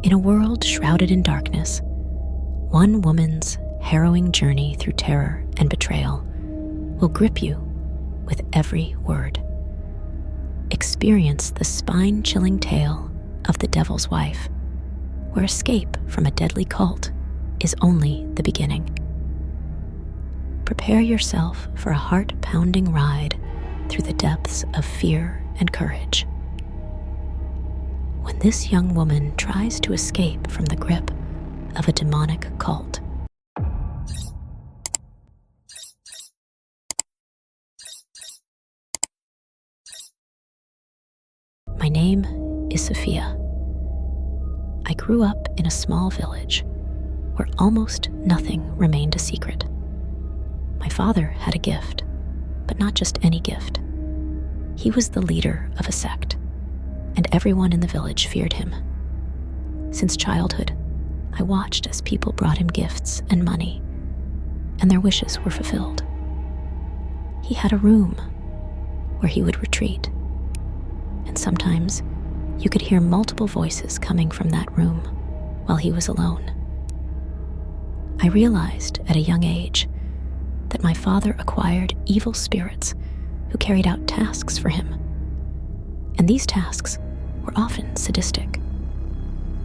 In a world shrouded in darkness, one woman's harrowing journey through terror and betrayal will grip you with every word. Experience the spine-chilling tale of the Devil's Wife, where escape from a deadly cult is only the beginning. Prepare yourself for a heart-pounding ride through the depths of fear and courage. When this young woman tries to escape from the grip of a demonic cult. My name is Sophia. I grew up in a small village where almost nothing remained a secret. My father had a gift, but not just any gift. He was the leader of a sect, and everyone in the village feared him. Since childhood, I watched as people brought him gifts and money, and their wishes were fulfilled. He had a room where he would retreat, and sometimes you could hear multiple voices coming from that room while he was alone. I realized at a young age that my father acquired evil spirits who carried out tasks for him, and these tasks were often sadistic.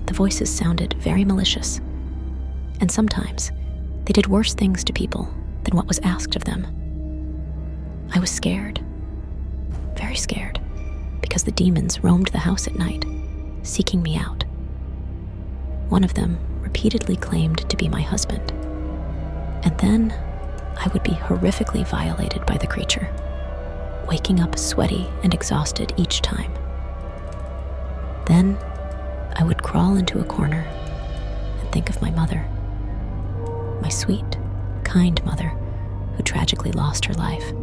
The voices sounded very malicious, and sometimes they did worse things to people than what was asked of them. I was scared, very scared, because the demons roamed the house at night, seeking me out. One of them repeatedly claimed to be my husband, and then I would be horrifically violated by the creature, waking up sweaty and exhausted each time. Then I would crawl into a corner and think of my mother, my sweet, kind mother who tragically lost her life.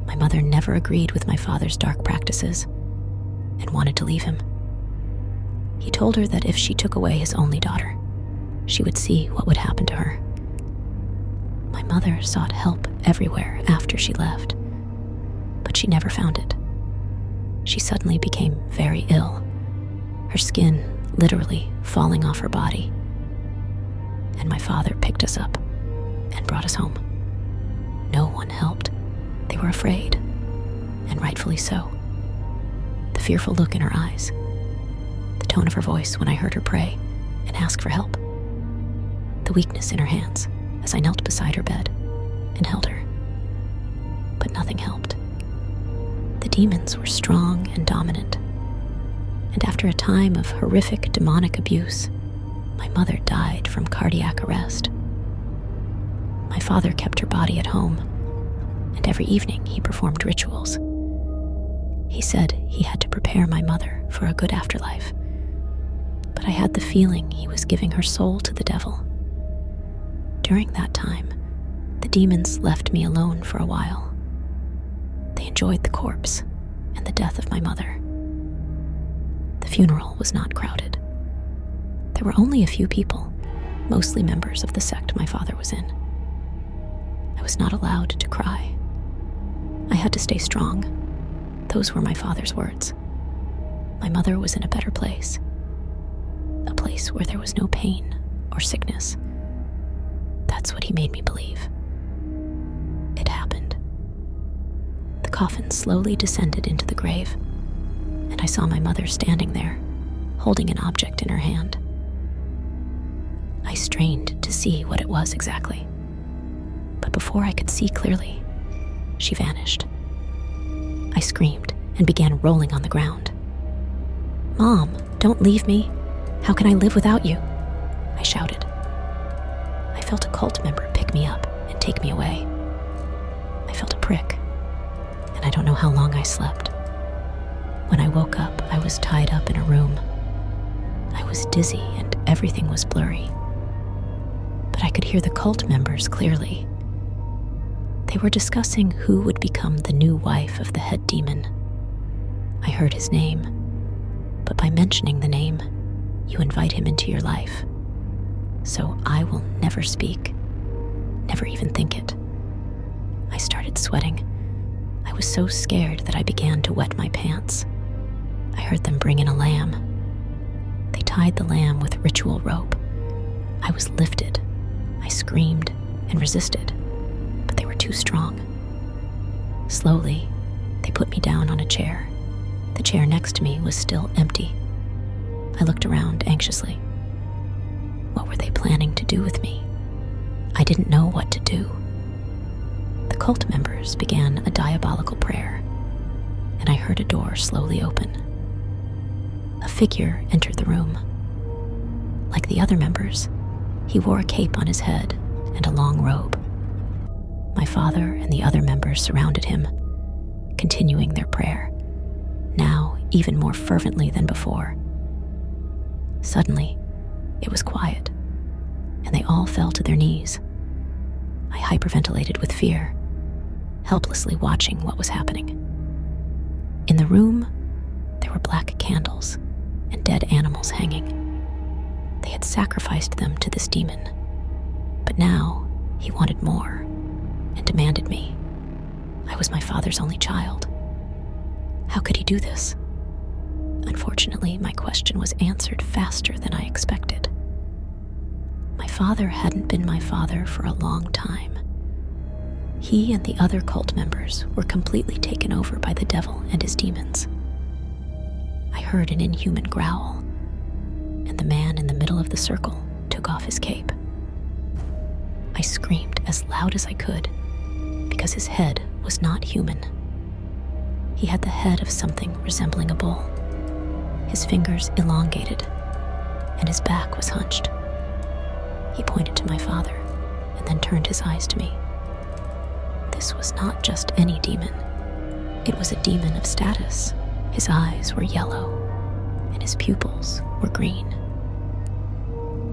My mother never agreed with my father's dark practices and wanted to leave him. He told her that if she took away his only daughter, she would see what would happen to her. My mother sought help everywhere after she left, but she never found it. She suddenly became very ill, her skin literally falling off her body. And my father picked us up and brought us home. No one helped. They were afraid, and rightfully so. The fearful look in her eyes, the tone of her voice when I heard her pray and ask for help, the weakness in her hands as I knelt beside her bed and held her. But nothing helped. The demons were strong and dominant, and after a time of horrific demonic abuse, my mother died from cardiac arrest. My father kept her body at home, and every evening he performed rituals. He said he had to prepare my mother for a good afterlife, but I had the feeling he was giving her soul to the devil. During that time, the demons left me alone for a while. They enjoyed the corpse and the death of my mother. The funeral was not crowded. There were only a few people, mostly members of the sect my father was in. I was not allowed to cry. I had to stay strong. Those were my father's words. My mother was in a better place. A place where there was no pain or sickness. That's what he made me believe. It happened. The coffin slowly descended into the grave, and I saw my mother standing there, holding an object in her hand. I strained to see what it was exactly, but before I could see clearly, she vanished. I screamed and began rolling on the ground. "Mom, don't leave me. How can I live without you?" I shouted. I felt a cult member pick me up and take me away. I felt a prick, and I don't know how long I slept. When I woke up, I was tied up in a room. I was dizzy and everything was blurry, but I could hear the cult members clearly. They were discussing who would become the new wife of the head demon. I heard his name, but by mentioning the name, you invite him into your life. So I will never speak, never even think it. I started sweating. I was so scared that I began to wet my pants. I heard them bring in a lamb. They tied tied the lamb with ritual rope. I was lifted. I screamed and resisted, but they were too strong. Slowly, they put me down on a chair. The chair next to me was still empty. I looked around anxiously. What were they planning to do with me? I didn't know what to do. The cult members began a diabolical prayer, and I heard a door slowly open. A figure entered the room. Like the other members, he wore a cape on his head and a long robe. My father and the other members surrounded him, continuing their prayer, now even more fervently than before. Suddenly, it was quiet, and they all fell to their knees. I hyperventilated with fear, helplessly watching what was happening. In the room, there were black candles and dead animals hanging. They had sacrificed them to this demon, but now he wanted more and demanded me. I was my father's only child. How could he do this? Unfortunately, my question was answered faster than I expected. My father hadn't been my father for a long time. He and the other cult members were completely taken over by the devil and his demons. I heard an inhuman growl, and the man in the middle of the circle took off his cape. I screamed as loud as I could, because his head was not human. He had the head of something resembling a bull, his fingers elongated, and his back was hunched. He pointed to my father, and then turned his eyes to me. This was not just any demon. It was a demon of status. His eyes were yellow, and his pupils were green.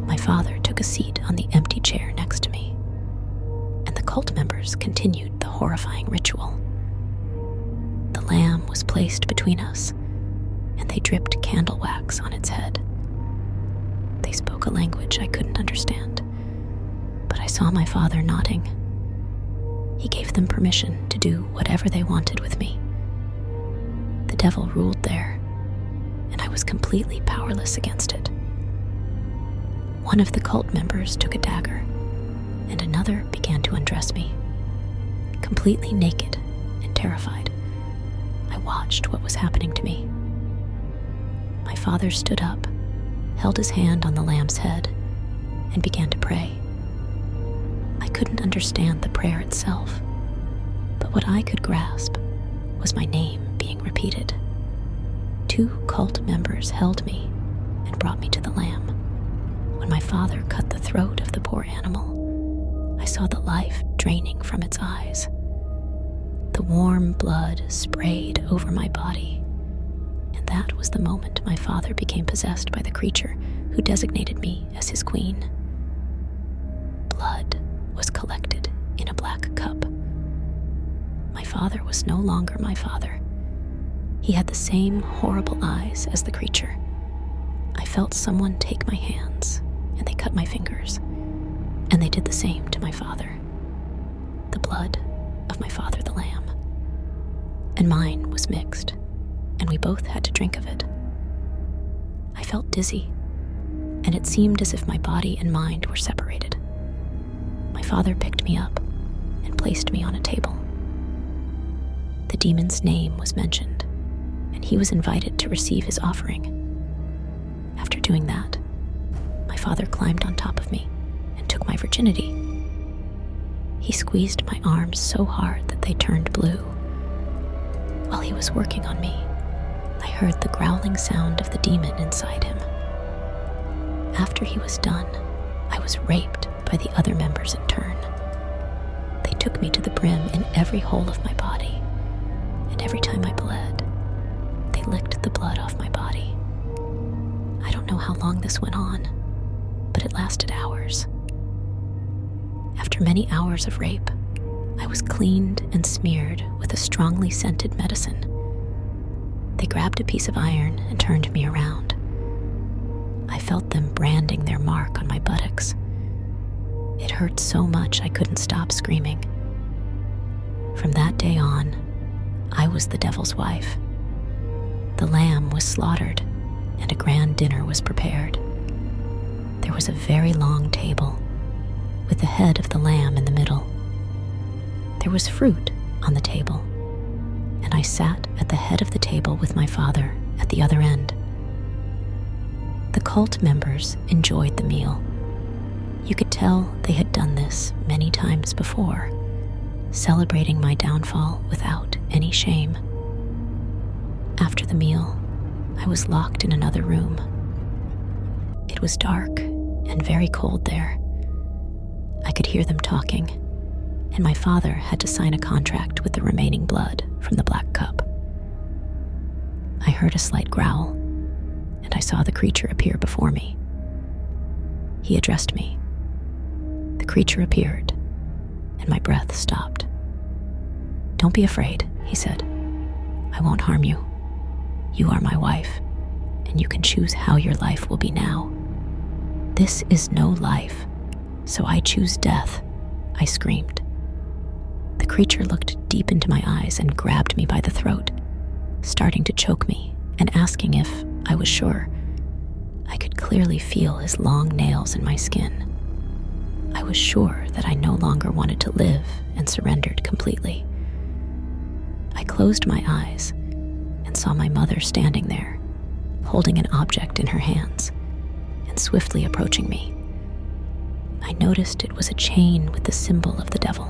My father took a seat on the empty chair next to me, and the cult members continued the horrifying ritual. The lamb was placed between us, and they dripped candle wax on its head. They spoke a language I couldn't understand, but I saw my father nodding. He gave them permission to do whatever they wanted with me. The devil ruled there, and I was completely powerless against it. One of the cult members took a dagger, and another began to undress me. Completely naked and terrified, I watched what was happening to me. My father stood up, held his hand on the lamb's head, and began to pray. I couldn't understand the prayer itself, but what I could grasp was my name being repeated. 2 cult members held me and brought me to the lamb. When my father cut the throat of the poor animal, I saw the life draining from its eyes. The warm blood sprayed over my body, and that was the moment my father became possessed by the creature who designated me as his queen. Blood was collected in a black cup. My father was no longer my father. He had the same horrible eyes as the creature. I felt someone take my hands, and they cut my fingers, and they did the same to my father. The blood of my father the lamb. And mine was mixed, and we both had to drink of it. I felt dizzy, and it seemed as if my body and mind were separated. My father picked me up and placed me on a table. The demon's name was mentioned, and he was invited to receive his offering. After doing that, my father climbed on top of me and took my virginity. He squeezed my arms so hard that they turned blue. While he was working on me, I heard the growling sound of the demon inside him. After he was done, I was raped by the other members in turn. They took me to the brim in every hole of my body, and every time I bled, they licked the blood off my body. I don't know how long this went on, but it lasted hours. After many hours of rape, I was cleaned and smeared with a strongly scented medicine. They grabbed a piece of iron and turned me around. I felt them branding their mark on my buttocks. It hurt so much I couldn't stop screaming. From that day on, I was the devil's wife. The lamb was slaughtered, and a grand dinner was prepared. There was a very long table, with the head of the lamb in the middle. There was fruit on the table, and I sat at the head of the table with my father at the other end. The cult members enjoyed the meal. You could tell they had done this many times before, celebrating my downfall without any shame. After the meal, I was locked in another room. It was dark and very cold there. I could hear them talking, and my father had to sign a contract with the remaining blood from the black cup. I heard a slight growl, and I saw the creature appear before me. He addressed me. The creature appeared, and my breath stopped. "Don't be afraid," he said. "I won't harm you. You are my wife, and you can choose how your life will be now." "This is no life, so I choose death," I screamed. The creature looked deep into my eyes and grabbed me by the throat, starting to choke me and asking if I was sure. I could clearly feel his long nails in my skin. I was sure that I no longer wanted to live and surrendered completely. I closed my eyes and saw my mother standing there, holding an object in her hands and swiftly approaching me. I noticed it was a chain with the symbol of the devil,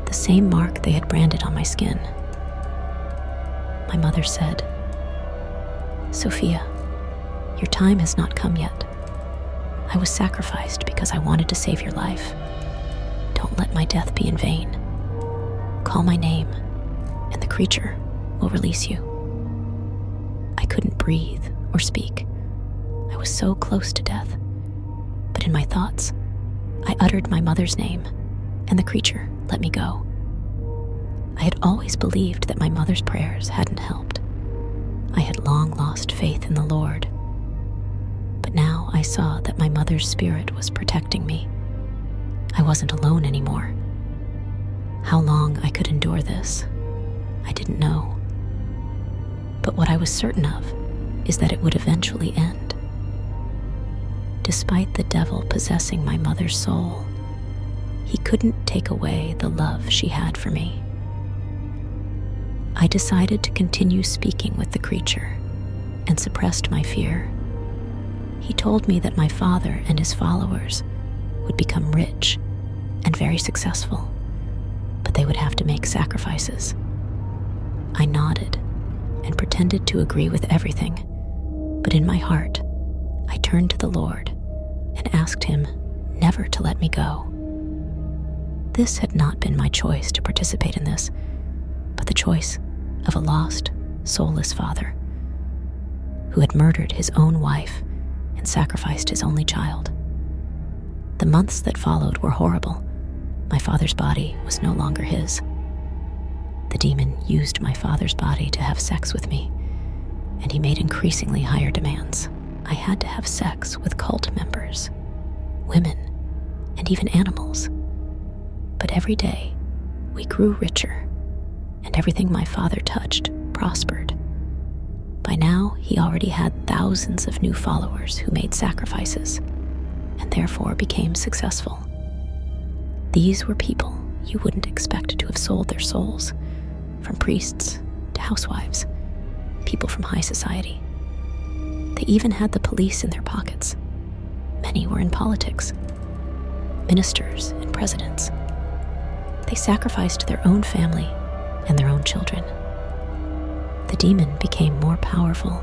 the same mark they had branded on my skin. My mother said, "Sophia, your time has not come yet. I was sacrificed because I wanted to save your life. Don't let my death be in vain. Call my name, and the creature will release you." I couldn't breathe or speak. I was so close to death. But in my thoughts, I uttered my mother's name, and the creature let me go. I had always believed that my mother's prayers hadn't helped. I had long lost faith in the Lord. But now I saw that my mother's spirit was protecting me. I wasn't alone anymore. How long I could endure this, I didn't know. But what I was certain of is that it would eventually end. Despite the devil possessing my mother's soul, he couldn't take away the love she had for me. I decided to continue speaking with the creature and suppressed my fear. He told me that my father and his followers would become rich and very successful, but they would have to make sacrifices. I nodded and pretended to agree with everything, but in my heart, I turned to the Lord and asked him never to let me go. This had not been my choice to participate in this, but the choice of a lost, soulless father who had murdered his own wife and sacrificed his only child. The months that followed were horrible. My father's body was no longer his. The demon used my father's body to have sex with me, and he made increasingly higher demands. I had to have sex with cult members, women, and even animals. But every day, we grew richer, and everything my father touched prospered. By now, he already had thousands of new followers who made sacrifices, and therefore became successful. These were people you wouldn't expect to have sold their souls, from priests to housewives, people from high society. They even had the police in their pockets. Many were in politics, ministers and presidents. They sacrificed their own family and their own children. The demon became more powerful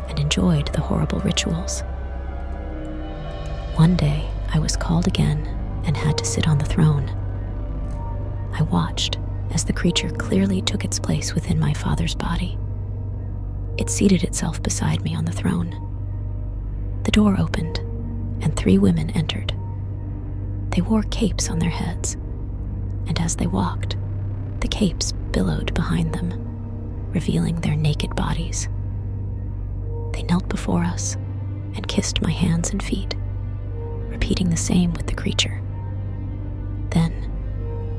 and enjoyed the horrible rituals. One day, I was called again and had to sit on the throne. I watched as the creature clearly took its place within my father's body. It seated itself beside me on the throne. The door opened, and 3 women entered. They wore capes on their heads, and as they walked, the capes billowed behind them, revealing their naked bodies. They knelt before us and kissed my hands and feet, repeating the same with the creature. Then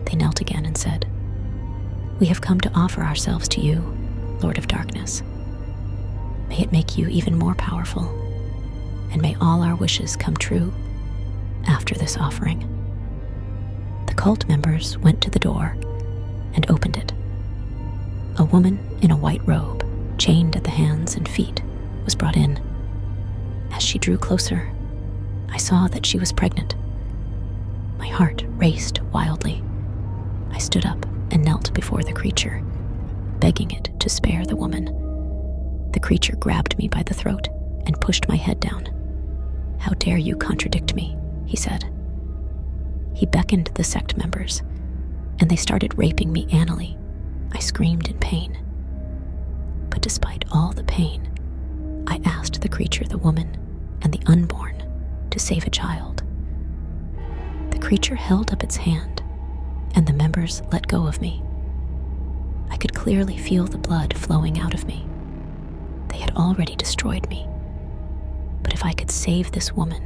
they knelt again and said, "We have come to offer ourselves to you, Lord of Darkness. May it make you even more powerful, and may all our wishes come true after this offering." The cult members went to the door and opened it. A woman in a white robe, chained at the hands and feet, was brought in. As she drew closer, I saw that she was pregnant. My heart raced wildly. I stood up and knelt before the creature, begging it to spare the woman. The creature grabbed me by the throat and pushed my head down. "How dare you contradict me?" he said. He beckoned the sect members, and they started raping me anally. I screamed in pain. But despite all the pain, I asked the creature, the woman, and the unborn to save a child. The creature held up its hand, and the members let go of me. I could clearly feel the blood flowing out of me. They had already destroyed me. But if I could save this woman,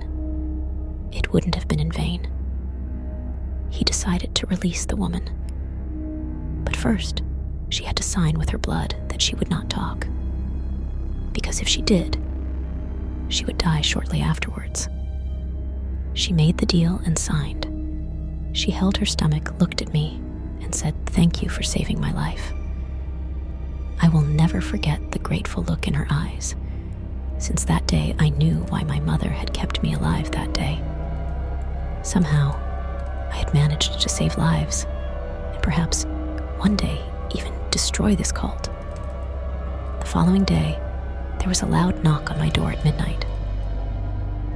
it wouldn't have been in vain. He decided to release the woman. But first, she had to sign with her blood that she would not talk. Because if she did, she would die shortly afterwards. She made the deal and signed. She held her stomach, looked at me, and said, "Thank you for saving my life." I will never forget the grateful look in her eyes. Since that day, I knew why my mother had kept me alive that day. Somehow, I had managed to save lives, and perhaps one day even destroy this cult. The following day, there was a loud knock on my door at midnight.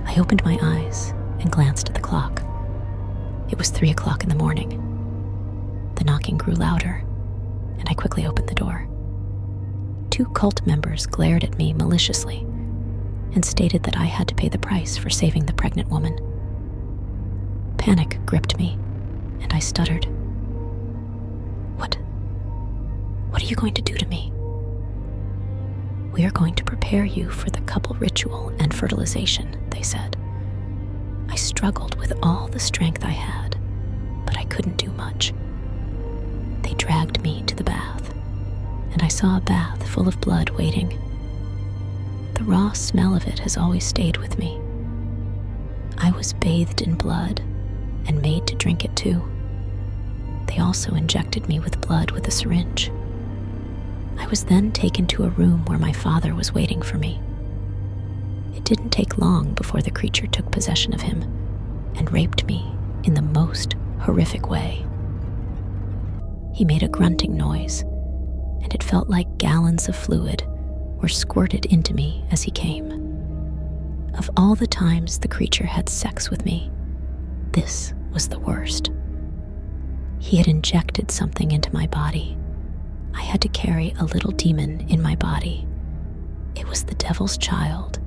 I opened my eyes and glanced at the clock. It was 3 o'clock in the morning. The knocking grew louder, and I quickly opened the door. 2 cult members glared at me maliciously and stated that I had to pay the price for saving the pregnant woman. Panic gripped me, and I stuttered. What are you going to do to me?" "We are going to prepare you for the couple ritual and fertilization," they said. I struggled with all the strength I had, but I couldn't do much. They dragged me to the bath, and I saw a bath full of blood waiting. The raw smell of it has always stayed with me. I was bathed in blood and made to drink it too. They also injected me with blood with a syringe. I was then taken to a room where my father was waiting for me. It didn't take long before the creature took possession of him and raped me in the most horrific way. He made a grunting noise, and it felt like gallons of fluid were squirted into me as he came. Of all the times the creature had sex with me, this was the worst. He had injected something into my body. I had to carry a little demon in my body. It was the devil's child.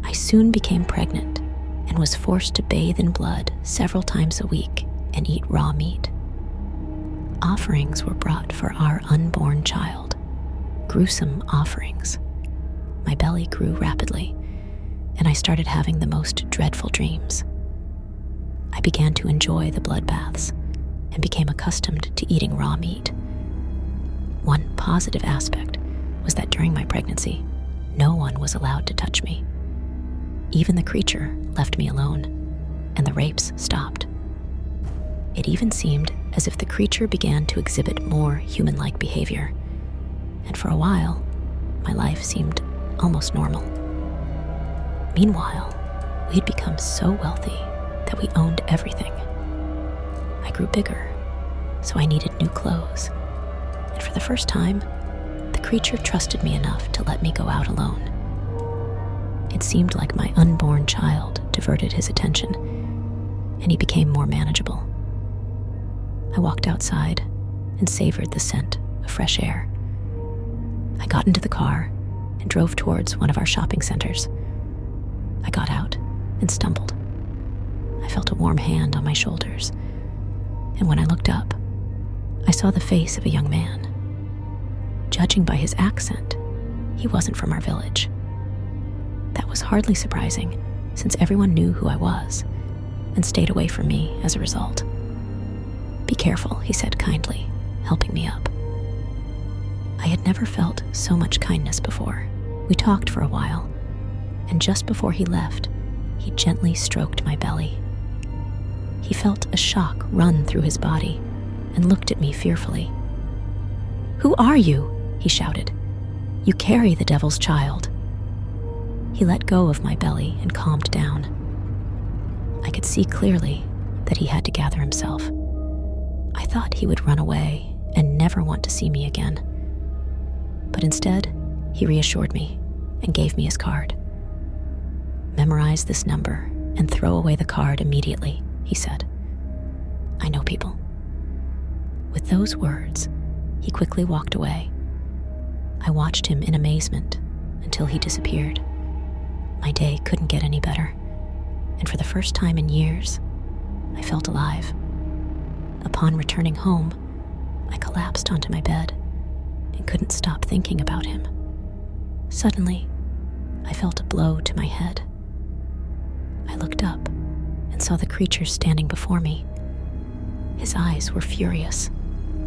I soon became pregnant and was forced to bathe in blood several times a week and eat raw meat. Offerings were brought for our unborn child. Gruesome offerings. My belly grew rapidly, and I started having the most dreadful dreams. I began to enjoy the bloodbaths and became accustomed to eating raw meat. One positive aspect was that during my pregnancy, no one was allowed to touch me. Even the creature left me alone, and the rapes stopped. It even seemed as if the creature began to exhibit more human-like behavior, and for a while, my life seemed almost normal. Meanwhile, we had become so wealthy that we owned everything. I grew bigger, so I needed new clothes, and for the first time, the creature trusted me enough to let me go out alone. It seemed like my unborn child diverted his attention, and he became more manageable. I walked outside and savored the scent of fresh air. I got into the car and drove towards one of our shopping centers. I got out and stumbled. I felt a warm hand on my shoulders, and when I looked up, I saw the face of a young man. Judging by his accent, he wasn't from our village. That was hardly surprising, since everyone knew who I was and stayed away from me as a result. "Be careful," he said kindly, helping me up. I had never felt so much kindness before. We talked for a while, and just before he left, he gently stroked my belly. He felt a shock run through his body and looked at me fearfully. "Who are you?" he shouted. "You carry the devil's child." He let go of my belly and calmed down. I could see clearly that he had to gather himself. I thought he would run away and never want to see me again. But instead, he reassured me and gave me his card. "Memorize this number and throw away the card immediately," he said. "I know people." With those words, he quickly walked away. I watched him in amazement until he disappeared. My day couldn't get any better, and for the first time in years, I felt alive. Upon returning home, I collapsed onto my bed and couldn't stop thinking about him. Suddenly, I felt a blow to my head. I looked up and saw the creature standing before me. His eyes were furious,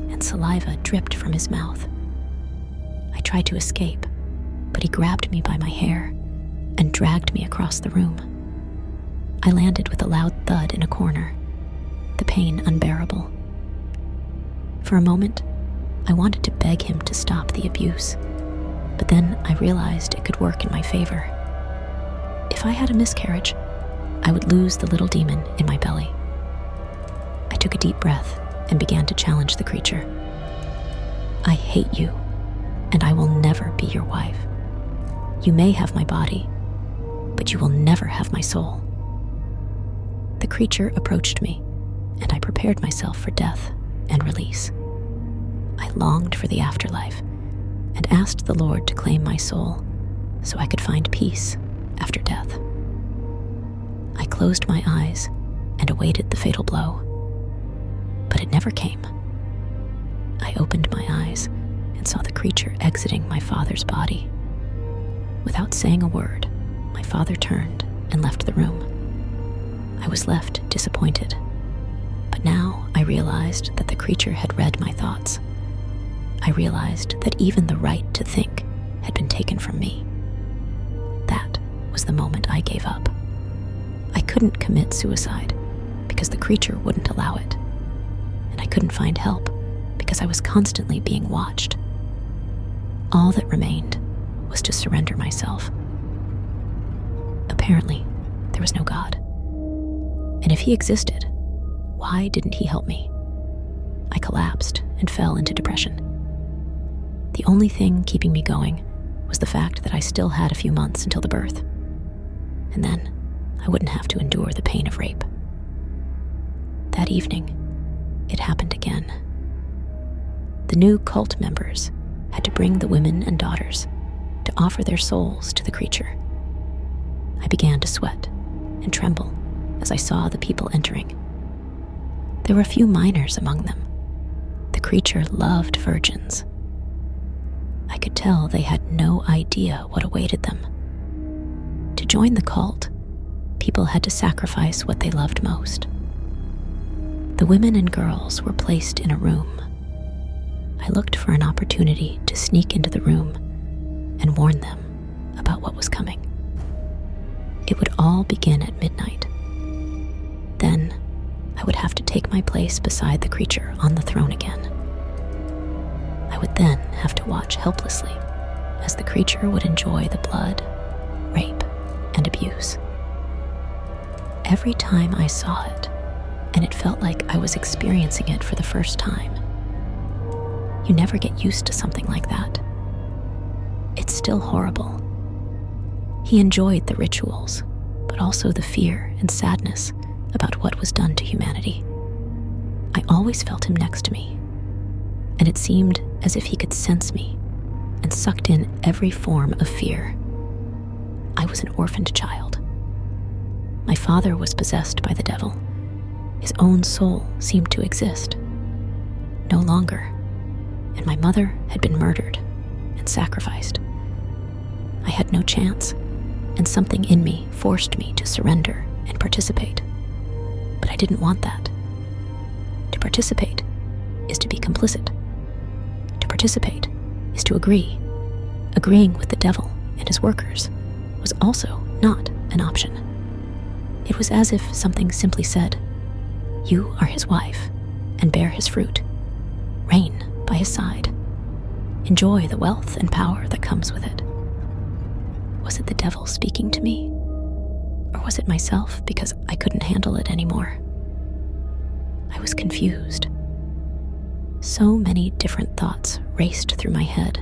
and saliva dripped from his mouth. I tried to escape, but he grabbed me by my hair and dragged me across the room. I landed with a loud thud in a corner, the pain unbearable. For a moment, I wanted to beg him to stop the abuse, but then I realized it could work in my favor. If I had a miscarriage, I would lose the little demon in my belly. I took a deep breath and began to challenge the creature. "I hate you, and I will never be your wife. You may have my body, but you will never have my soul." The creature approached me, and I prepared myself for death and release. I longed for the afterlife and asked the Lord to claim my soul so I could find peace after death. I closed my eyes and awaited the fatal blow, but it never came. I opened my eyes and saw the creature exiting my father's body. Without saying a word, my father turned and left the room. I was left disappointed, but now I realized that the creature had read my thoughts. I realized that even the right to think had been taken from me. That was the moment I gave up. I couldn't commit suicide because the creature wouldn't allow it, and I couldn't find help because I was constantly being watched. All that remained was to surrender myself. Apparently, there was no God. And if he existed, why didn't he help me? I collapsed and fell into depression. The only thing keeping me going was the fact that I still had a few months until the birth. And then I wouldn't have to endure the pain of rape. That evening, it happened again. The new cult members had to bring the women and daughters to offer their souls to the creature. I began to sweat and tremble as I saw the people entering. There were a few minors among them. The creature loved virgins. I could tell they had no idea what awaited them. To join the cult, people had to sacrifice what they loved most. The women and girls were placed in a room. I looked for an opportunity to sneak into the room and warn them about what was coming. It would all begin at midnight. Then I would have to take my place beside the creature on the throne again. I would then have to watch helplessly as the creature would enjoy the blood, rape, and abuse. Every time I saw it, and it felt like I was experiencing it for the first time. You never get used to something like that. It's still horrible. He enjoyed the rituals, but also the fear and sadness about what was done to humanity. I always felt him next to me, and it seemed as if he could sense me and sucked in every form of fear. I was an orphaned child. My father was possessed by the devil. His own soul seemed to exist. No longer. And my mother had been murdered and sacrificed. I had no chance, and something in me forced me to surrender and participate. But I didn't want that. To participate is to be complicit. To participate is to agree, agreeing with the devil and his workers was also not an option. It was as if something simply said, "You are his wife and bear his fruit. Reign by his side. Enjoy the wealth and power that comes with it." Was it the devil speaking to me? Or was it myself because I couldn't handle it anymore? I was confused. So many different thoughts raced through my head,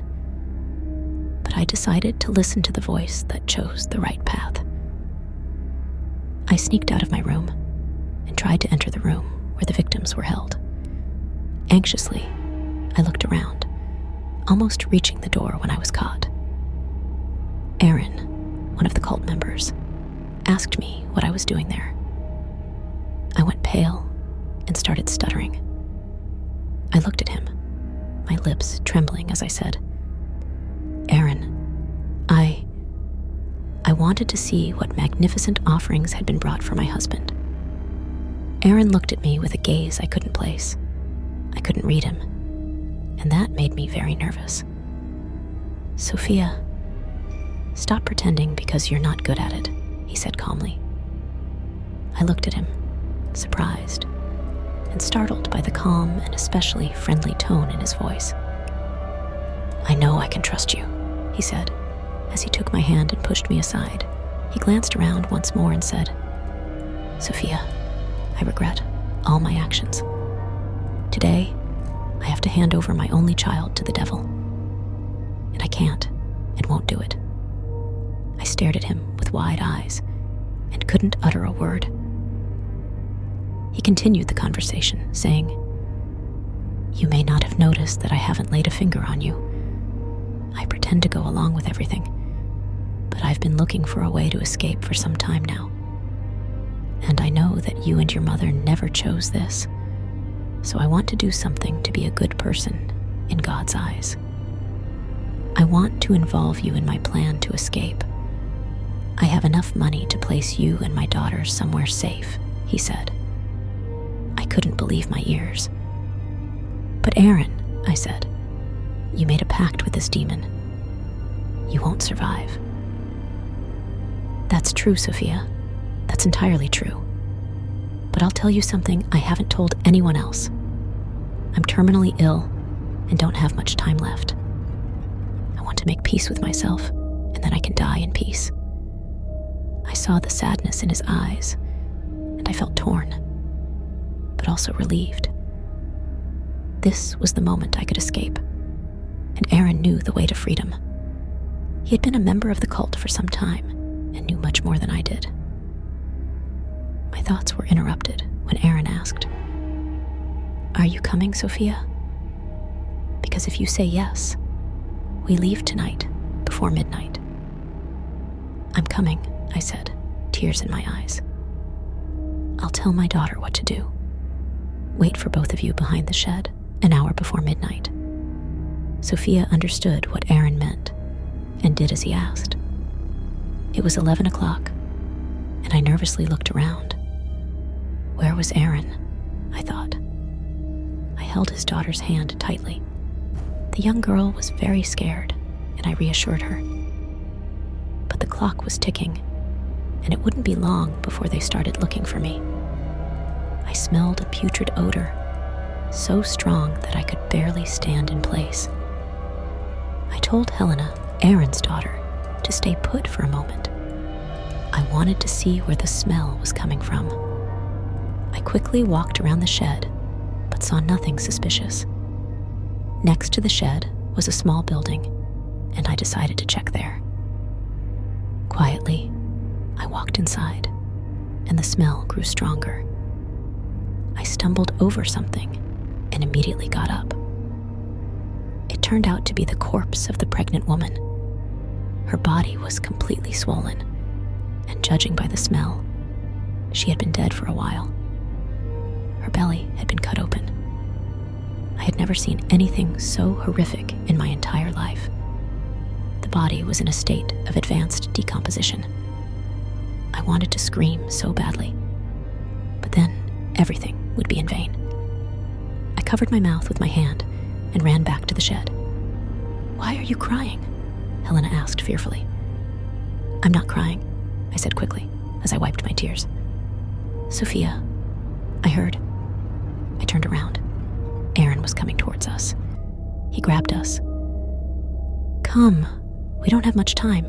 but I decided to listen to the voice that chose the right path. I sneaked out of my room and tried to enter the room where the victims were held. Anxiously, I looked around, almost reaching the door when I was caught. Aaron, one of the cult members, asked me what I was doing there. I went pale and started stuttering. I looked at him, my lips trembling as I said, "Aaron, I wanted to see what magnificent offerings had been brought for my husband." Aaron looked at me with a gaze I couldn't place. I couldn't read him, and that made me very nervous. "Sophia, stop pretending because you're not good at it," he said calmly. I looked at him, surprised and startled by the calm and especially friendly tone in his voice. "I know I can trust you," he said, as he took my hand and pushed me aside. He glanced around once more and said, "Sophia, I regret all my actions. Today, I have to hand over my only child to the devil. And I can't and won't do it." I stared at him with wide eyes and couldn't utter a word. He continued the conversation, saying, "You may not have noticed that I haven't laid a finger on you. I pretend to go along with everything, but I've been looking for a way to escape for some time now. And I know that you and your mother never chose this, so I want to do something to be a good person in God's eyes. I want to involve you in my plan to escape. I have enough money to place you and my daughter somewhere safe," he said. I couldn't believe my ears. "But Aaron," I said, "you made a pact with this demon. You won't survive." "That's true, Sophia. That's entirely true. But I'll tell you something I haven't told anyone else. I'm terminally ill and don't have much time left. I want to make peace with myself, and then I can die in peace." I saw the sadness in his eyes, and I felt torn, but also relieved. This was the moment I could escape, and Aaron knew the way to freedom. He had been a member of the cult for some time and knew much more than I did. My thoughts were interrupted when Aaron asked, "Are you coming, Sophia? Because if you say yes, we leave tonight before midnight." "I'm coming," I said, tears in my eyes. "I'll tell my daughter what to do. Wait for both of you behind the shed an hour before midnight." Sophia understood what Aaron meant and did as he asked. It was 11 o'clock, and I nervously looked around. Where was Aaron? I thought. I held his daughter's hand tightly. The young girl was very scared, and I reassured her. But the clock was ticking, and it wouldn't be long before they started looking for me. I smelled a putrid odor, so strong that I could barely stand in place. I told Helena, Aaron's daughter, to stay put for a moment. I wanted to see where the smell was coming from. I quickly walked around the shed, but saw nothing suspicious. Next to the shed was a small building, and I decided to check there. Quietly, I walked inside, and the smell grew stronger. I stumbled over something and immediately got up. It turned out to be the corpse of the pregnant woman. Her body was completely swollen, and judging by the smell, she had been dead for a while. Her belly had been cut open. I had never seen anything so horrific in my entire life. The body was in a state of advanced decomposition. I wanted to scream so badly, but then everything would be in vain. I covered my mouth with my hand and ran back to the shed. "Why are you crying?" Helena asked fearfully. "I'm not crying," I said quickly as I wiped my tears. "Sophia," I heard. I turned around. Aaron was coming towards us. He grabbed us. "Come, we don't have much time."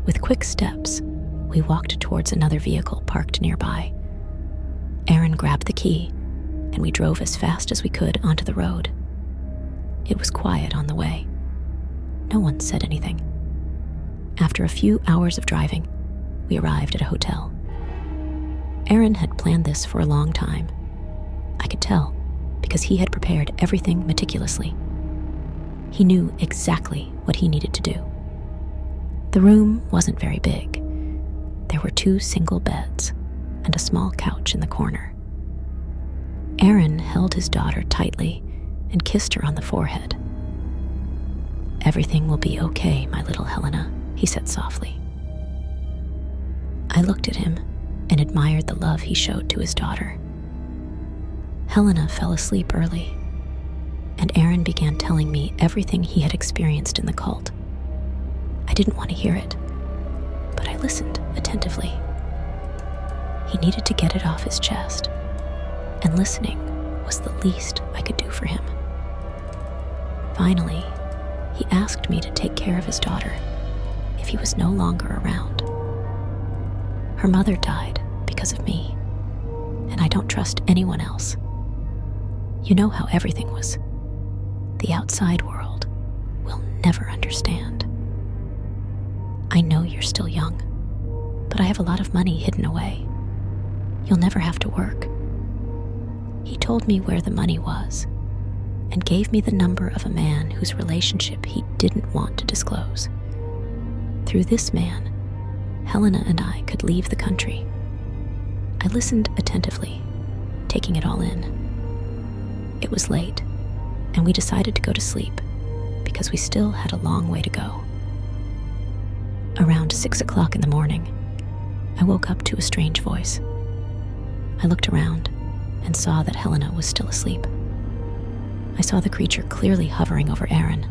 With quick steps, we walked towards another vehicle parked nearby. Aaron grabbed the key, and we drove as fast as we could onto the road. It was quiet on the way. No one said anything. After a few hours of driving, we arrived at a hotel. Aaron had planned this for a long time. I could tell because he had prepared everything meticulously. He knew exactly what he needed to do. The room wasn't very big. There were 2 single beds and a small couch in the corner. Aaron held his daughter tightly and kissed her on the forehead. "Everything will be okay, my little Helena," he said softly. I looked at him and admired the love he showed to his daughter. Helena fell asleep early, and Aaron began telling me everything he had experienced in the cult. I didn't want to hear it, but I listened attentively. He needed to get it off his chest, and listening was the least I could do for him. Finally, he asked me to take care of his daughter if he was no longer around. Her mother died because of me, and I don't trust anyone else. You know how everything was. The outside world will never understand. I know you're still young, but I have a lot of money hidden away. You'll never have to work. He told me where the money was and gave me the number of a man whose relationship he didn't want to disclose. Through this man, Helena and I could leave the country. I listened attentively, taking it all in. It was late, and we decided to go to sleep because we still had a long way to go. Around 6 o'clock in the morning, I woke up to a strange voice. I looked around and saw that Helena was still asleep. I saw the creature clearly hovering over Aaron.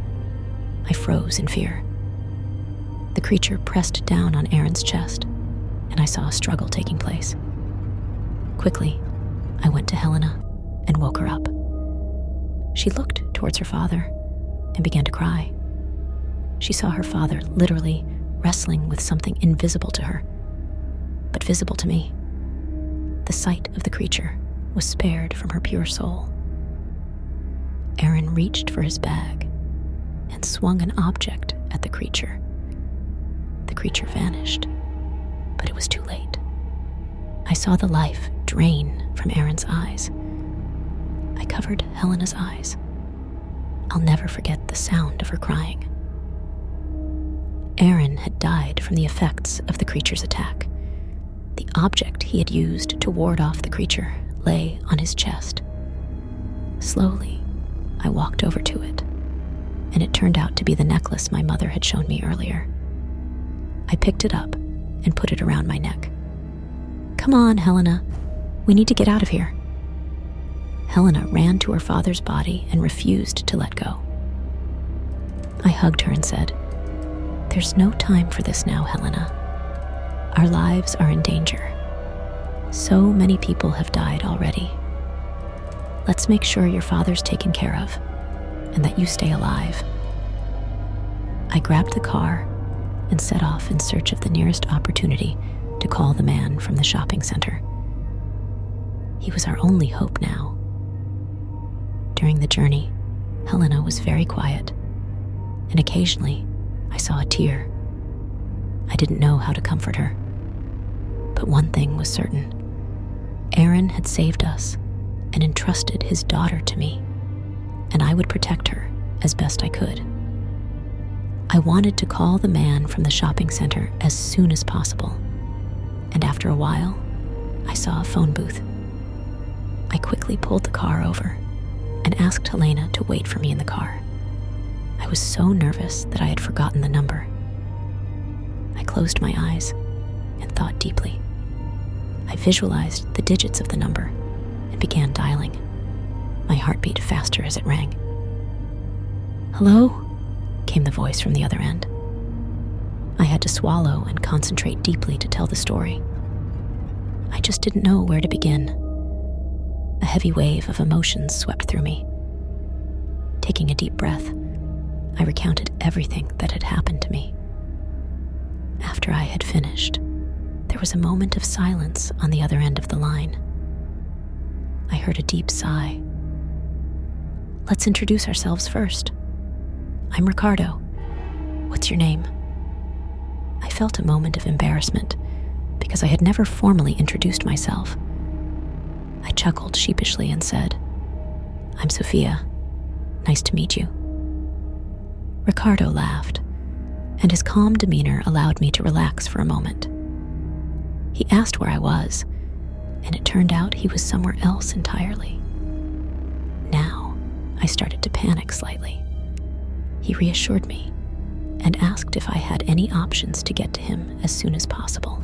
I froze in fear. The creature pressed down on Aaron's chest, and I saw a struggle taking place. Quickly, I went to Helena and woke her up. She looked towards her father and began to cry. She saw her father literally wrestling with something invisible to her, but visible to me. The sight of the creature was spared from her pure soul. Aaron reached for his bag and swung an object at the creature. The creature vanished, but it was too late. I saw the life drain from Aaron's eyes. I covered Helena's eyes. I'll never forget the sound of her crying. Aaron had died from the effects of the creature's attack. The object he had used to ward off the creature lay on his chest. Slowly, I walked over to it, and it turned out to be the necklace my mother had shown me earlier. I picked it up and put it around my neck. "Come on, Helena. We need to get out of here." Helena ran to her father's body and refused to let go. I hugged her and said, "There's no time for this now, Helena. Our lives are in danger. So many people have died already. Let's make sure your father's taken care of and that you stay alive." I grabbed the car and set off in search of the nearest opportunity to call the man from the shopping center. He was our only hope now. During the journey, Helena was very quiet, and occasionally I saw a tear. I didn't know how to comfort her, but one thing was certain. Aaron had saved us and entrusted his daughter to me, and I would protect her as best I could. I wanted to call the man from the shopping center as soon as possible, and after a while, I saw a phone booth. I quickly pulled the car over and asked Helena to wait for me in the car. I was so nervous that I had forgotten the number. I closed my eyes and thought deeply. I visualized the digits of the number and began dialing. My heart beat faster as it rang. "Hello?" came the voice from the other end. I had to swallow and concentrate deeply to tell the story. I just didn't know where to begin. A heavy wave of emotions swept through me. Taking a deep breath, I recounted everything that had happened to me. After I had finished, there was a moment of silence on the other end of the line. I heard a deep sigh. "Let's introduce ourselves first. I'm Ricardo. What's your name?" I felt a moment of embarrassment because I had never formally introduced myself. I chuckled sheepishly and said, "I'm Sophia. Nice to meet you." Ricardo laughed, and his calm demeanor allowed me to relax for a moment. He asked where I was, and it turned out he was somewhere else entirely. Now, I started to panic slightly. He reassured me and asked if I had any options to get to him as soon as possible.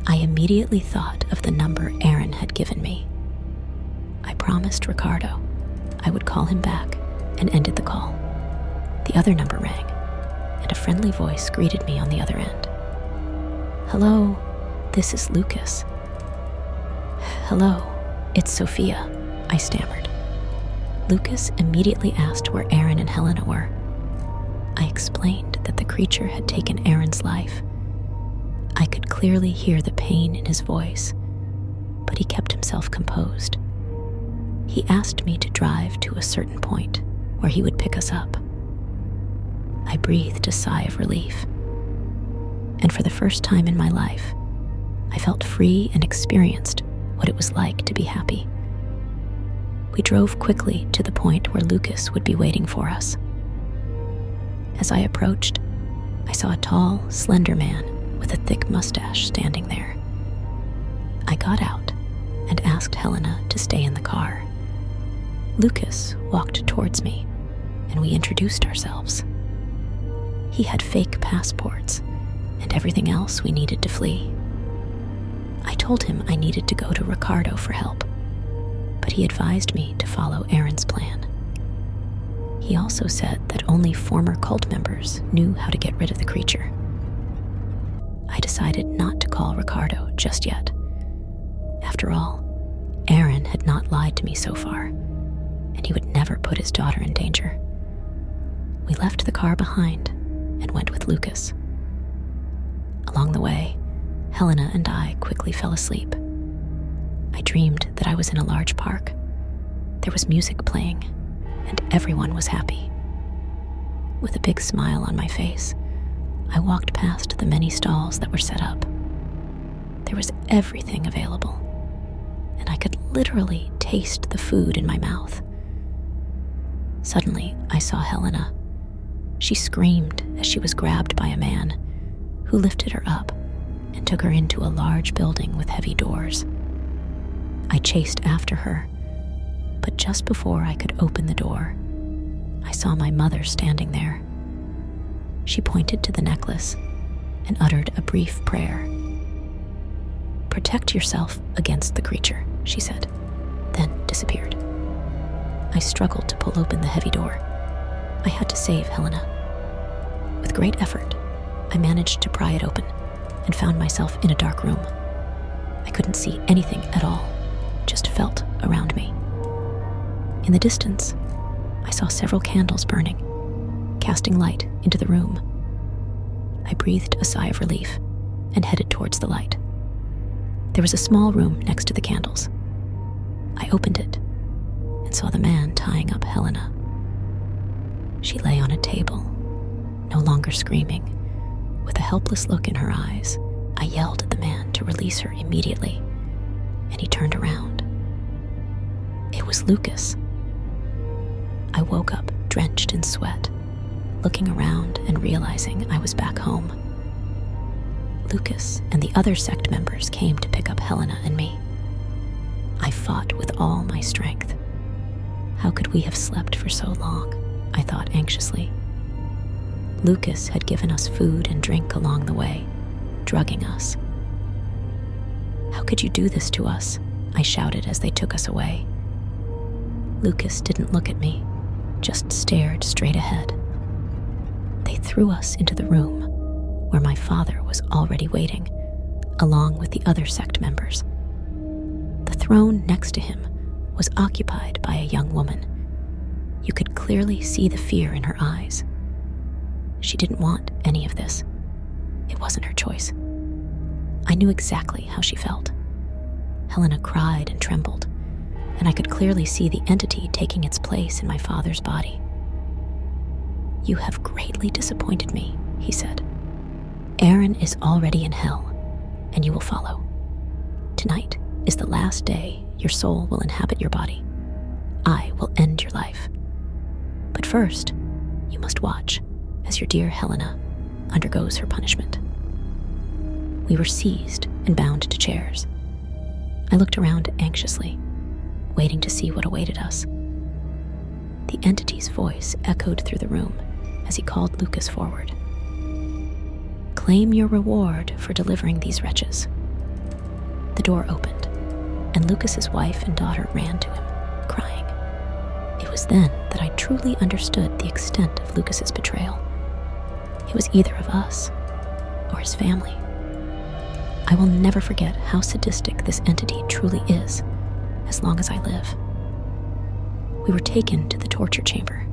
I immediately thought of the number Aaron had given me. I promised Ricardo I would call him back and ended the call. The other number rang, and a friendly voice greeted me on the other end. "Hello, this is Lucas." "Hello, it's Sophia," I stammered. Lucas immediately asked where Aaron and Helena were. I explained that the creature had taken Aaron's life. I could clearly hear the pain in his voice, but he kept himself composed. He asked me to drive to a certain point where he would pick us up. I breathed a sigh of relief, and for the first time in my life, I felt free and experienced what it was like to be happy. We drove quickly to the point where Lucas would be waiting for us. As I approached, I saw a tall, slender man with a thick mustache standing there. I got out and asked Helena to stay in the car. Lucas walked towards me, and we introduced ourselves. He had fake passports and everything else we needed to flee. I told him I needed to go to Ricardo for help, but he advised me to follow Aaron's plan. He also said that only former cult members knew how to get rid of the creature. I decided not to call Ricardo just yet. After all, Aaron had not lied to me so far, and he would never put his daughter in danger. We left the car behind and went with Lucas. Along the way, Helena and I quickly fell asleep. I dreamed that I was in a large park. There was music playing, and everyone was happy. With a big smile on my face, I walked past the many stalls that were set up. There was everything available, and I could literally taste the food in my mouth. Suddenly, I saw Helena. She screamed as she was grabbed by a man who lifted her up and took her into a large building with heavy doors. I chased after her, but just before I could open the door, I saw my mother standing there. She pointed to the necklace and uttered a brief prayer. "Protect yourself against the creature," she said, then disappeared. I struggled to pull open the heavy door. I had to save Helena. With great effort, I managed to pry it open and found myself in a dark room. I couldn't see anything at all, just felt around me. In the distance, I saw several candles burning, casting light into the room. I breathed a sigh of relief and headed towards the light. There was a small room next to the candles. I opened it and saw the man tying up Helena. She lay on a table, no longer screaming. With a helpless look in her eyes, I yelled at the man to release her immediately, and he turned around. It was Lucas. I woke up drenched in sweat, looking around and realizing I was back home. Lucas and the other sect members came to pick up Helena and me. I fought with all my strength. How could we have slept for so long? I thought anxiously. Lucas had given us food and drink along the way, drugging us. "How could you do this to us?" I shouted as they took us away. Lucas didn't look at me, just stared straight ahead. They threw us into the room where my father was already waiting, along with the other sect members. The throne next to him was occupied by a young woman. You could clearly see the fear in her eyes. She didn't want any of this. It wasn't her choice. I knew exactly how she felt. Helena cried and trembled, and I could clearly see the entity taking its place in my father's body. "You have greatly disappointed me," he said. "Aaron is already in hell, and you will follow. Tonight is the last day your soul will inhabit your body. I will end your life. But first, you must watch as your dear Helena undergoes her punishment." We were seized and bound to chairs. I looked around anxiously, waiting to see what awaited us. The entity's voice echoed through the room as he called Lucas forward. "Claim your reward for delivering these wretches." The door opened, and Lucas's wife and daughter ran to him, crying. It was then that I truly understood the extent of Lucas's betrayal. It was either of us or his family. I will never forget how sadistic this entity truly is, as long as I live. We were taken to the torture chamber.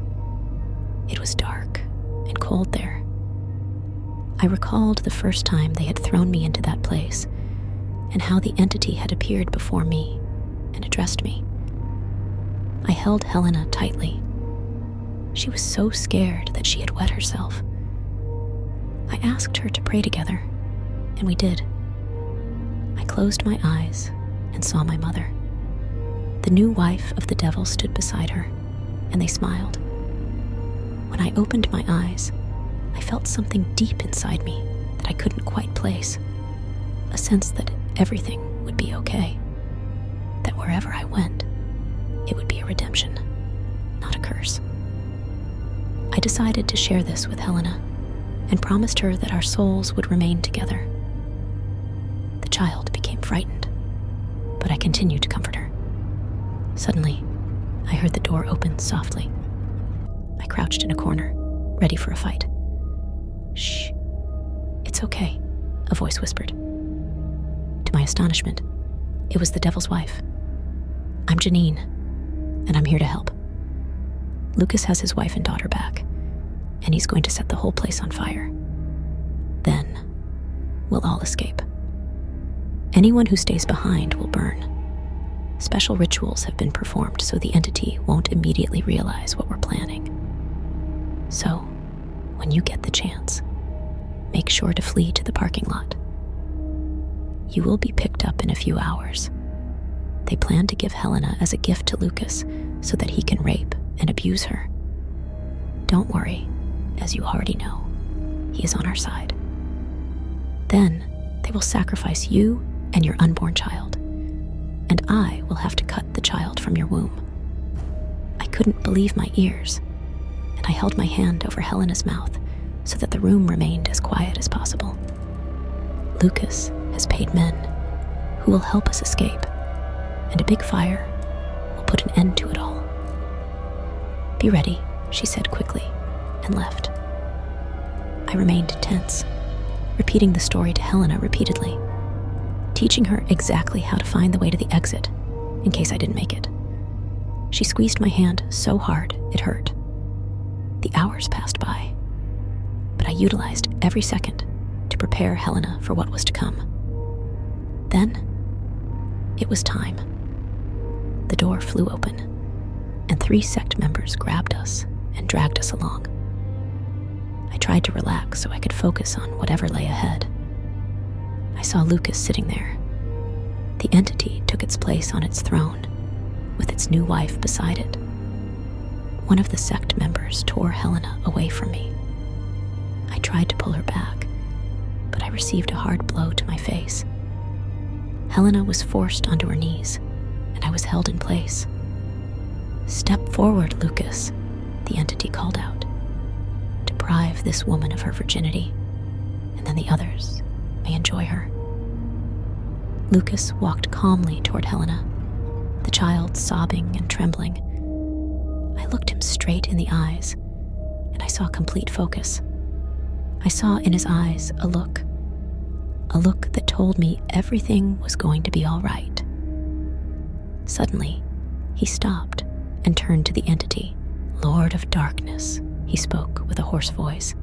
It was dark and cold there. I recalled the first time they had thrown me into that place, and how the entity had appeared before me and addressed me. I held Helena tightly. She was so scared that she had wet herself. I asked her to pray together, and we did. I closed my eyes and saw my mother. The new wife of the devil stood beside her, and they smiled. When I opened my eyes, I felt something deep inside me that I couldn't quite place. A sense that everything would be okay. That wherever I went, it would be a redemption, not a curse. I decided to share this with Helena and promised her that our souls would remain together. The child became frightened, but I continued to comfort her. Suddenly, I heard the door open softly. I crouched in a corner, ready for a fight. "Shh, it's okay," a voice whispered. To my astonishment, it was the devil's wife. "I'm Janine, and I'm here to help. Lucas has his wife and daughter back, and he's going to set the whole place on fire. Then, we'll all escape. Anyone who stays behind will burn. Special rituals have been performed so the entity won't immediately realize what we're planning. So, when you get the chance, make sure to flee to the parking lot. You will be picked up in a few hours. They plan to give Helena as a gift to Lucas so that he can rape and abuse her. Don't worry, as you already know, he is on our side. Then they will sacrifice you and your unborn child, and I will have to cut the child from your womb." I couldn't believe my ears, and I held my hand over Helena's mouth so that the room remained as quiet as possible. "Lucas has paid men who will help us escape, and a big fire will put an end to it all. Be ready," she said quickly, and left. I remained tense, repeating the story to Helena repeatedly, teaching her exactly how to find the way to the exit in case I didn't make it. She squeezed my hand so hard it hurt. The hours passed by, but I utilized every second to prepare Helena for what was to come. Then, it was time. The door flew open, and 3 sect members grabbed us and dragged us along. I tried to relax so I could focus on whatever lay ahead. I saw Lucas sitting there. The entity took its place on its throne, with its new wife beside it. One of the sect members tore Helena away from me. I tried to pull her back, but I received a hard blow to my face. Helena was forced onto her knees, and I was held in place. "Step forward, Lucas," the entity called out. "Deprive this woman of her virginity, and then the others may enjoy her." Lucas walked calmly toward Helena, the child sobbing and trembling. I looked him straight in the eyes, and I saw complete focus. I saw in his eyes a look that told me everything was going to be all right. Suddenly, he stopped and turned to the entity. "Lord of Darkness," he spoke with a hoarse voice,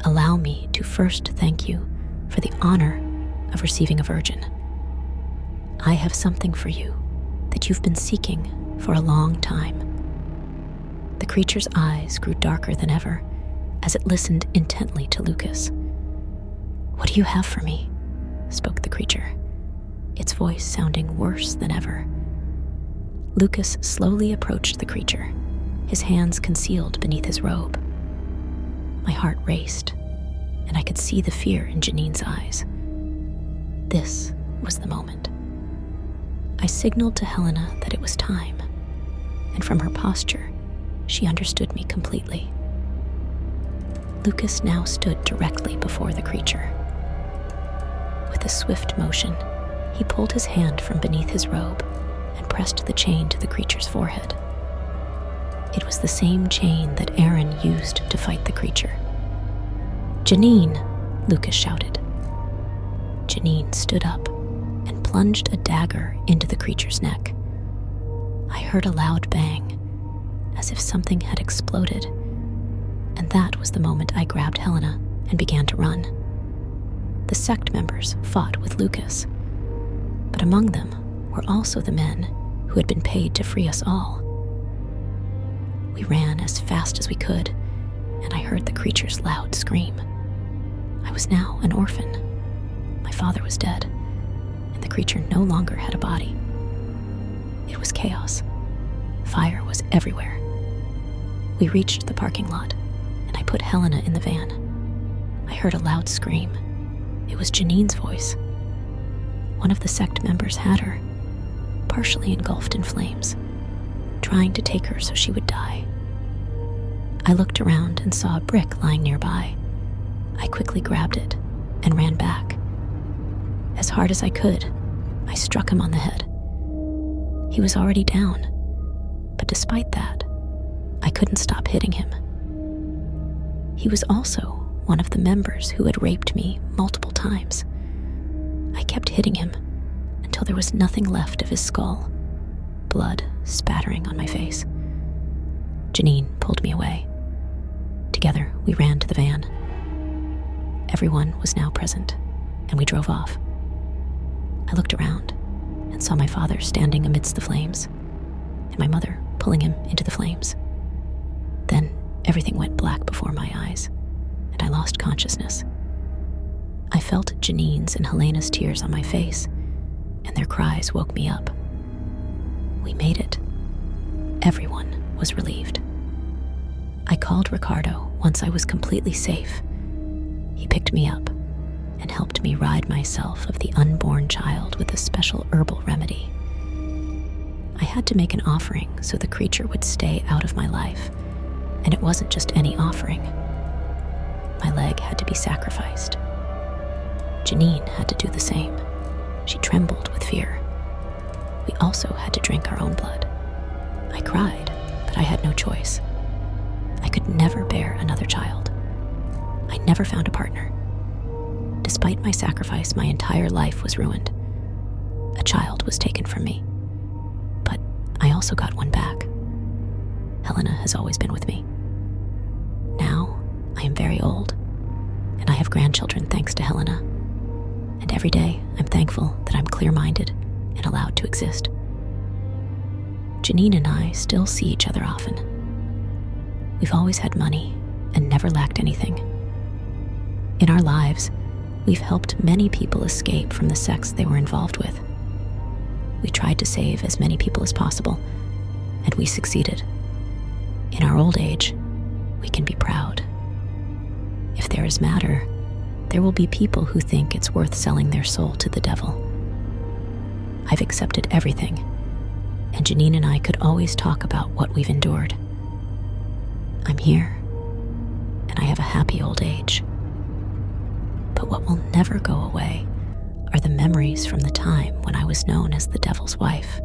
"allow me to first thank you for the honor of receiving a virgin. I have something for you that you've been seeking for a long time." The creature's eyes grew darker than ever as it listened intently to Lucas. "What do you have for me?" spoke the creature, its voice sounding worse than ever. Lucas slowly approached the creature, his hands concealed beneath his robe. My heart raced, and I could see the fear in Janine's eyes. This was the moment. I signaled to Helena that it was time, and from her posture, she understood me completely. Lucas now stood directly before the creature. With a swift motion, he pulled his hand from beneath his robe and pressed the chain to the creature's forehead. It was the same chain that Aaron used to fight the creature. "Janine!" Lucas shouted. Janine stood up and plunged a dagger into the creature's neck. I heard a loud bang, as if something had exploded, and that was the moment I grabbed Helena and began to run. The sect members fought with Lucas, but among them were also the men who had been paid to free us all. We ran as fast as we could, and I heard the creature's loud scream. I was now an orphan. My father was dead, and the creature no longer had a body. It was chaos. Fire was everywhere. We reached the parking lot, and I put Helena in the van. I heard a loud scream. It was Janine's voice. One of the sect members had her, partially engulfed in flames, trying to take her so she would die. I looked around and saw a brick lying nearby. I quickly grabbed it and ran back. As hard as I could, I struck him on the head. He was already down, but despite that, I couldn't stop hitting him. He was also one of the members who had raped me multiple times. I kept hitting him until there was nothing left of his skull, blood spattering on my face. Janine pulled me away. Together, we ran to the van. Everyone was now present, and we drove off. I looked around and saw my father standing amidst the flames, and my mother pulling him into the flames. Then everything went black before my eyes, and I lost consciousness. I felt Janine's and Helena's tears on my face, and their cries woke me up. We made it. Everyone was relieved. I called Ricardo once I was completely safe. He picked me up and helped me rid myself of the unborn child with a special herbal remedy. I had to make an offering so the creature would stay out of my life, and it wasn't just any offering. My leg had to be sacrificed. Janine had to do the same. She trembled with fear. We also had to drink our own blood. I cried, but I had no choice. I could never bear another child. I never found a partner. Despite my sacrifice, my entire life was ruined. A child was taken from me. But I also got one back. Helena has always been with me. Now, I am very old, and I have grandchildren thanks to Helena. And every day, I'm thankful that I'm clear-minded and allowed to exist. Janine and I still see each other often. We've always had money and never lacked anything. In our lives, we've helped many people escape from the sects they were involved with. We tried to save as many people as possible, and we succeeded. In our old age, we can be proud. If there is matter, there will be people who think it's worth selling their soul to the devil. I've accepted everything, and Janine and I could always talk about what we've endured. I'm here, and I have a happy old age. But what will never go away are the memories from the time when I was known as the devil's wife.